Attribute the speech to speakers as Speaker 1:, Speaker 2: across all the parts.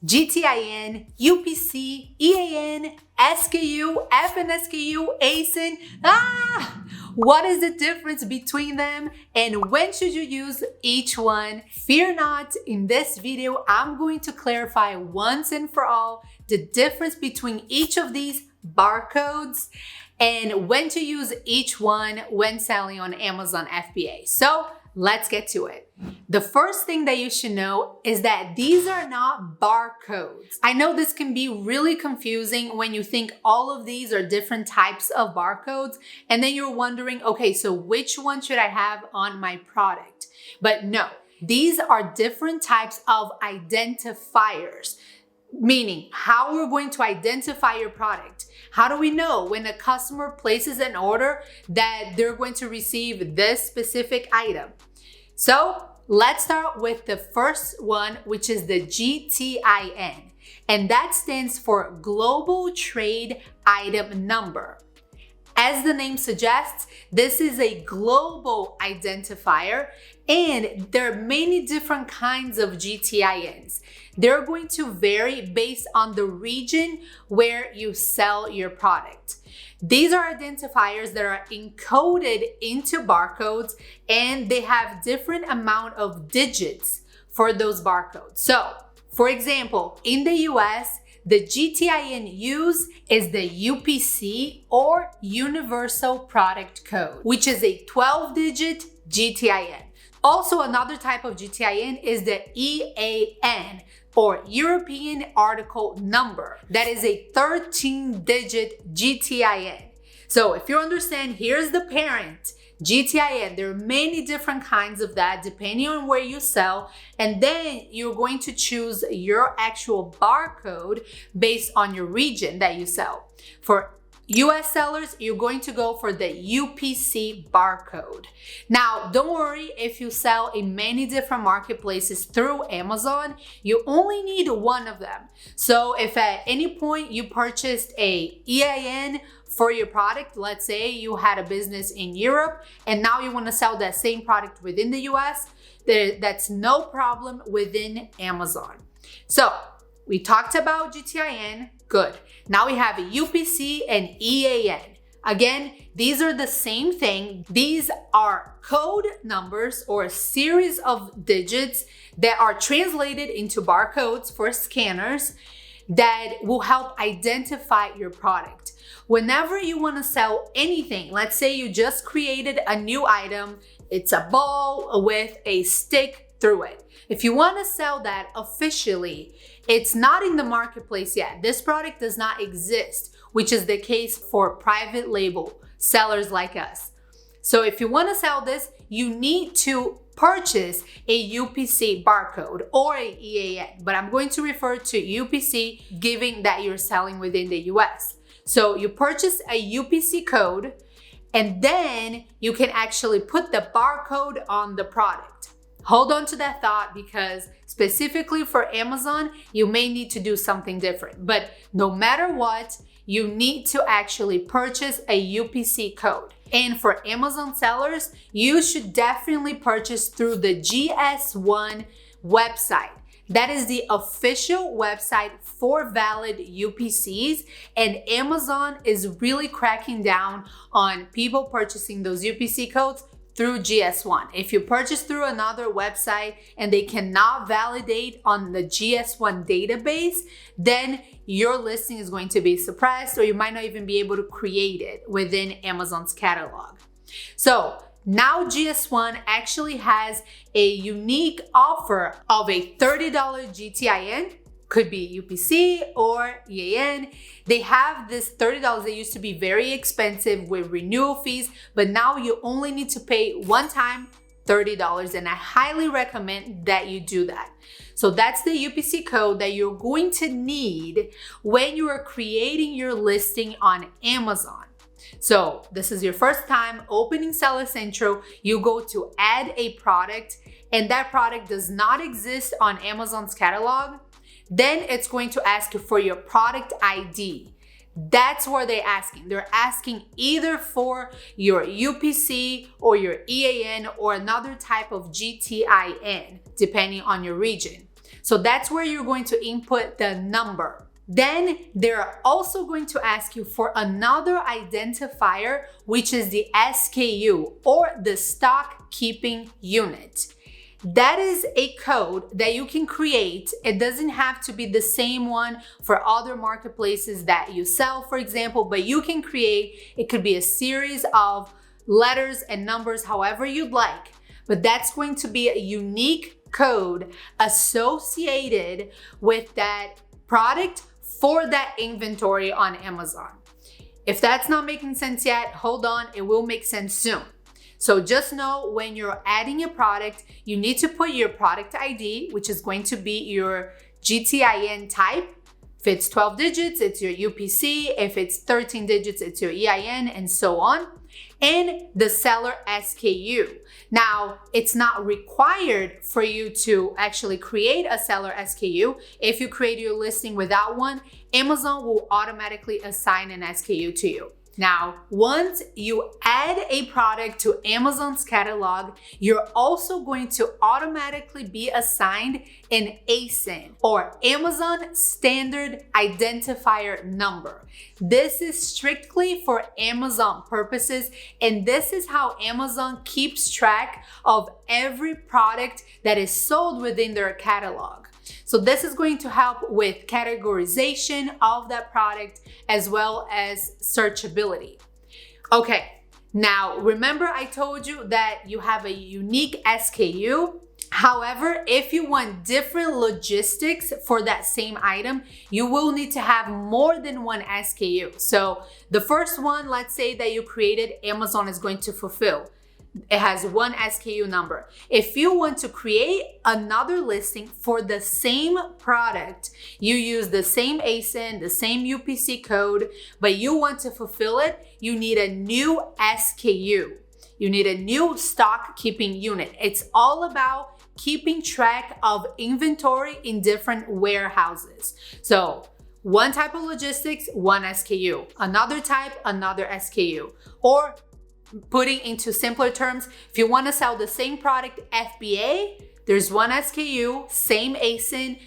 Speaker 1: GTIN, UPC, EAN, SKU, FNSKU, ASIN. What is the difference between them and when should you use each one? Fear not, in this video, I'm going to clarify once and for all the difference between each of these barcodes and when to use each one when selling on Amazon FBA. So let's get to it. The first thing that you should know is that these are not barcodes. I know this can be really confusing when you think all of these are different types of barcodes, and then you're wondering, okay, so which one should I have on my product? But no, these are different types of identifiers, meaning how we're going to identify your product. How do we know when a customer places an order that they're going to receive this specific item? So let's start with the first one, which is the GTIN, and that stands for Global Trade Item Number. As the name suggests, this is a global identifier, and there are many different kinds of GTINs. They're going to vary based on the region where you sell your product. These are identifiers that are encoded into barcodes, and they have different amount of digits for those barcodes. So, for example, in the US, the GTIN used is the UPC, or Universal Product Code, which is a 12-digit GTIN. Also, another type of GTIN is the EAN, or European Article Number. That is a 13-digit GTIN. So if you understand, here's the parent, GTIN. There are many different kinds of that depending on where you sell, and then you're going to choose your actual barcode based on your region that you sell. For US sellers, you're going to go for the UPC barcode. Now, don't worry if you sell in many different marketplaces through Amazon, you only need one of them. So if at any point you purchased a EIN for your product, let's say you had a business in Europe and now you want to sell that same product within the US, that's no problem within Amazon. So we talked about GTIN, good. Now we have a UPC and EAN. Again, these are the same thing. These are code numbers or a series of digits that are translated into barcodes for scanners that will help identify your product. Whenever you want to sell anything, let's say you just created a new item, it's a ball with a stick through it. If you want to sell that officially, it's not in the marketplace yet. This product does not exist, which is the case for private label sellers like us. So if you want to sell this, you need to purchase a UPC barcode or a EAN, but I'm going to refer to UPC given that you're selling within the US. So you purchase a UPC code, and then you can actually put the barcode on the product. Hold on to that thought, because specifically for Amazon, you may need to do something different. But no matter what, you need to actually purchase a UPC code. And for Amazon sellers, you should definitely purchase through the GS1 website. That is the official website for valid UPCs, and Amazon is really cracking down on people purchasing those UPC codes through GS1. If you purchase through another website and they cannot validate on the GS1 database, then your listing is going to be suppressed, or you might not even be able to create it within Amazon's catalog. So now GS1 actually has a unique offer of a $30 GTIN, could be UPC or EAN. They have this $30 that used to be very expensive with renewal fees, but now you only need to pay one time $30, and I highly recommend that you do that. So that's the UPC code that you're going to need when you are creating your listing on Amazon. So this is your first time opening Seller Central, you go to add a product and that product does not exist on Amazon's catalog, then it's going to ask you for your product ID. That's what they're asking. They're asking either for your UPC or your EAN or another type of GTIN, depending on your region. So that's where you're going to input the number. Then they're also going to ask you for another identifier, which is the SKU or the stock keeping unit. That is a code that you can create. It doesn't have to be the same one for other marketplaces that you sell, for example, but you can create, it could be a series of letters and numbers, however you'd like, but that's going to be a unique code associated with that product for that inventory on Amazon. If that's not making sense yet, hold on, it will make sense soon. So just know when you're adding a product, you need to put your product ID, which is going to be your GTIN type. If it's 12 digits, it's your UPC. If it's 13 digits, it's your EIN, and so on. And the seller SKU. Now, it's not required for you to actually create a seller SKU. If you create your listing without one, Amazon will automatically assign an SKU to you. Now, once you add a product to Amazon's catalog, you're also going to automatically be assigned an ASIN or Amazon Standard Identifier Number. This is strictly for Amazon purposes, and this is how Amazon keeps track of every product that is sold within their catalog. So this is going to help with categorization of that product as well as searchability. Okay, now remember I told you that you have a unique SKU. However, if you want different logistics for that same item, you will need to have more than one SKU. So the first one, let's say that you created, Amazon is going to fulfill. It has one SKU number. If you want to create another listing for the same product, you use the same ASIN, the same UPC code, but you want to fulfill it, you need a new SKU. You need a new stock keeping unit. It's all about keeping track of inventory in different warehouses. So one type of logistics, one SKU. Another type, another SKU. Or putting into simpler terms, if you want to sell the same product FBA, there's one SKU, same ASIN,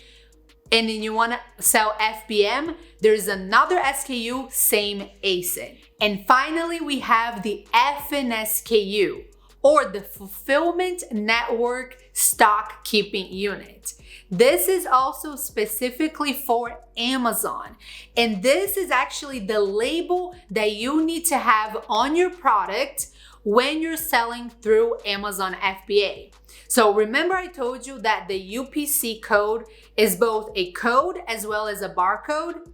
Speaker 1: and then you want to sell FBM, there's another SKU, same ASIN. And finally, we have the FNSKU or the Fulfillment Network Stock Keeping Unit. This is also specifically for Amazon. And this is actually the label that you need to have on your product when you're selling through Amazon FBA. So remember I told you that the UPC code is both a code as well as a barcode.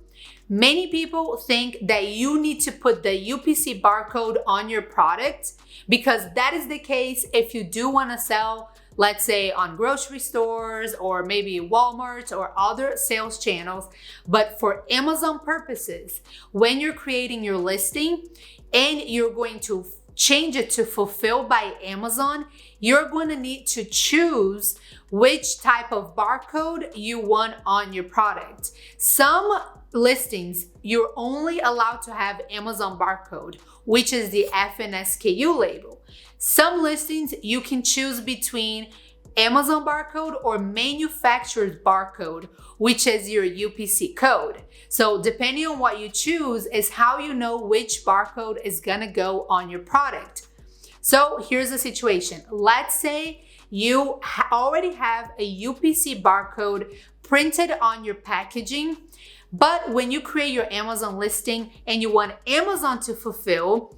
Speaker 1: Many people think that you need to put the UPC barcode on your product because that is the case if you do want to sell, let's say on grocery stores or maybe Walmart or other sales channels. But for Amazon purposes, when you're creating your listing and you're going to change it to fulfill by Amazon, you're going to need to choose which type of barcode you want on your product. Some listings, you're only allowed to have Amazon barcode, which is the FNSKU label. Some listings, you can choose between Amazon barcode or manufacturer's barcode, which is your UPC code. So depending on what you choose is how you know which barcode is gonna go on your product. So here's the situation. Let's say you already have a UPC barcode printed on your packaging, but when you create your Amazon listing and you want Amazon to fulfill,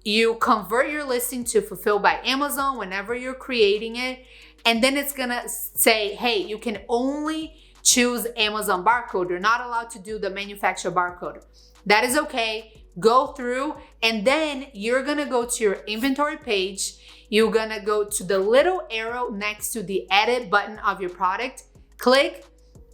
Speaker 1: you convert your listing to fulfill by Amazon whenever you're creating it. And then it's gonna say, hey, you can only choose Amazon barcode. You're not allowed to do the manufacturer barcode. That is okay. Go through and then you're gonna go to your inventory page. You're gonna go to the little arrow next to the edit button of your product, click,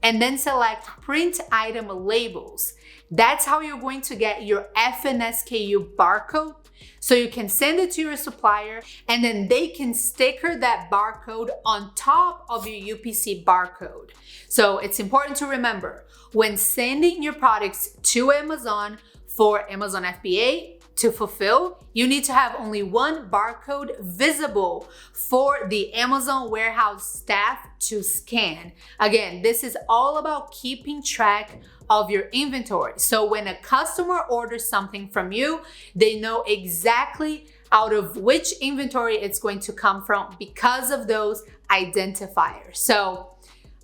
Speaker 1: and then select print item labels. That's how you're going to get your FNSKU barcode. So you can send it to your supplier and then they can sticker that barcode on top of your UPC barcode. So it's important to remember when sending your products to Amazon for Amazon FBA, to fulfill, you need to have only one barcode visible for the Amazon warehouse staff to scan. Again, this is all about keeping track of your inventory. So when a customer orders something from you, they know exactly out of which inventory it's going to come from because of those identifiers. So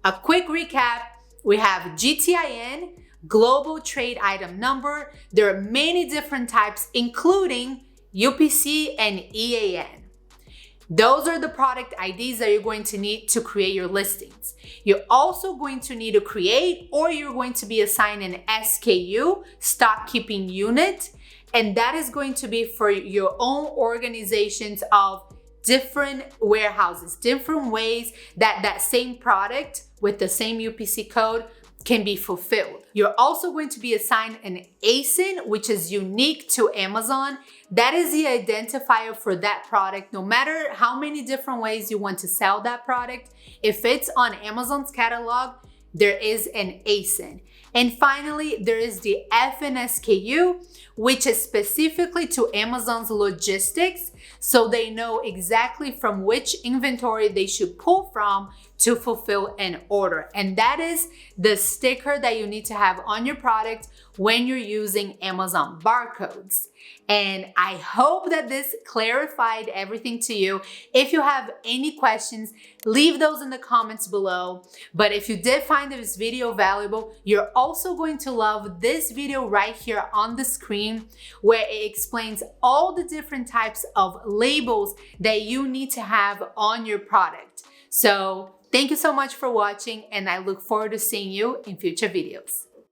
Speaker 1: a quick recap, we have GTIN, Global Trade Item Number. There are many different types, including UPC and EAN. Those are the product IDs that you're going to need to create your listings. You're also going to need to create, or you're going to be assigned an SKU, stock keeping unit, and that is going to be for your own organizations of different warehouses, different ways that that same product with the same UPC code can be fulfilled. You're also going to be assigned an ASIN, which is unique to Amazon. That is the identifier for that product. No matter how many different ways you want to sell that product, if it's on Amazon's catalog, there is an ASIN. And finally, there is the FNSKU, which is specifically to Amazon's logistics, so they know exactly from which inventory they should pull from to fulfill an order. And that is the sticker that you need to have on your product when you're using Amazon barcodes. And I hope that this clarified everything to you. If you have any questions, leave those in the comments below. But if you did find this video valuable, you're also going to love this video right here on the screen, where it explains all the different types of labels that you need to have on your product. So thank you so much for watching, and I look forward to seeing you in future videos.